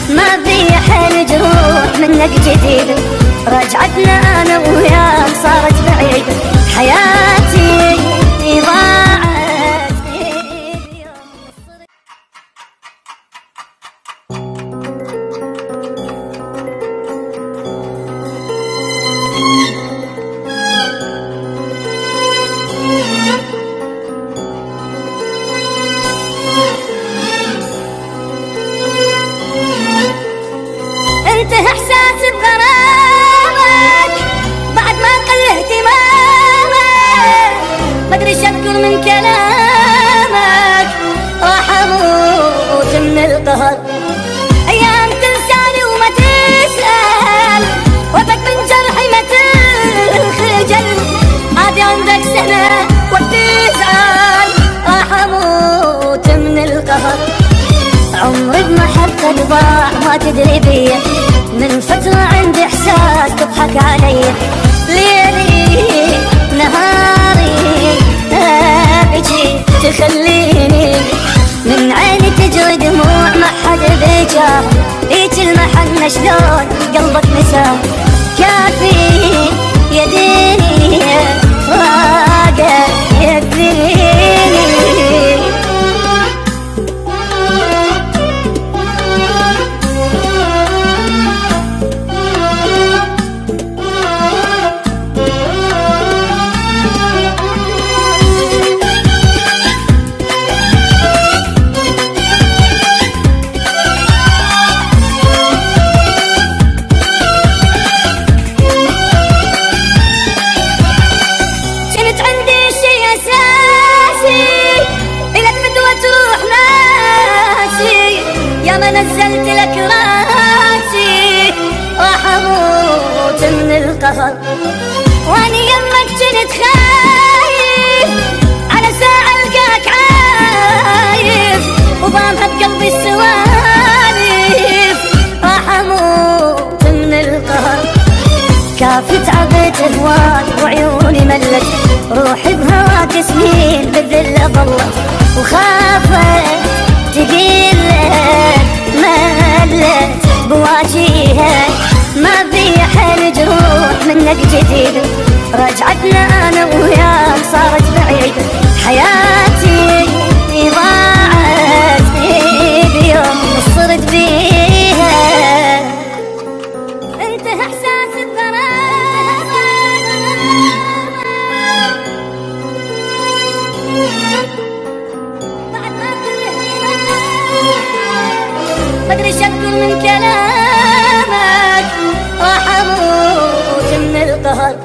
ما في حيل جروح منك جديد، رجعتنا انا وياك صارت بعيد، حياتي ضاعت بيوم الصرت. انتهى احساس بغرامك بعد ما قل اهتمامك، مدري شكر من كلامك راح اموت من القهر. ايام تنساني وما تسأل، وقتك من جرحي ما تخجل، عادي عندك سنة وقت تزعل، راح اموت من القهر. عمري بمحبتك ضاع ما تدري بيه، من فترة عندي احساس تضحك علي، ليلي نهاري ابكي تخليني، من عيني تجري دموع ما حد بيجاه، ليك المحنة شلون قلبك نساه، كافي يديني فراقك يديني. نزلت لك راسي راح اموت من القهر، واني يمك كنت خايف على ساعة القاك عايف، وضامها بقلبي السوالف راح اموت من القهر. كافي تعبت هواك وعيوني ملت، روحي بهواك سنين بالذل ظلت، وخافت تقيلك ملت بواجيها، ما في حيل جروح منك جديد، رجعتنا انا وياك صارت بعيد، حياتي ضاعت بيوم صرت بيها. انتهى احساس الغرام بعد ما مدري شكر من كلامك راح اموت من القهر.